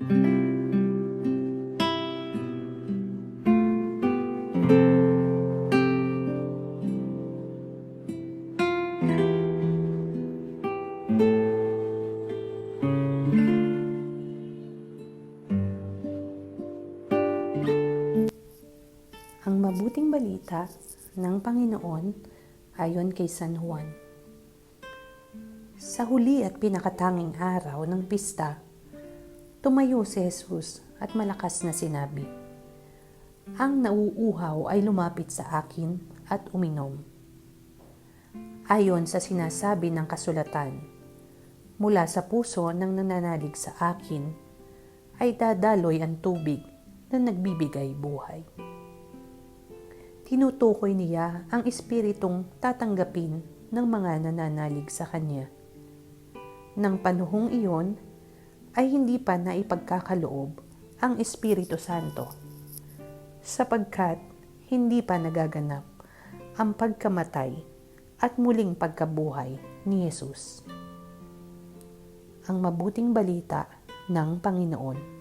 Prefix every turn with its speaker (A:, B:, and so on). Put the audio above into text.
A: Ang mabuting balita ng Panginoon ayon kay San Juan. Sa huli at pinakatanging araw ng pista, tumayo si Jesus at malakas na sinabi, "Ang nauuhaw ay lumapit sa akin at uminom." Ayon sa sinasabi ng kasulatan, mula sa puso ng nananalig sa akin ay dadaloy ang tubig na nagbibigay buhay. Tinutukoy niya ang espiritong tatanggapin ng mga nananalig sa Kanya. Nang panahong iyon ay hindi pa naipagkakaloob ang Espiritu Santo, sapagkat hindi pa nagaganap ang pagkamatay at muling pagkabuhay ni Jesus. Ang mabuting balita ng Panginoon.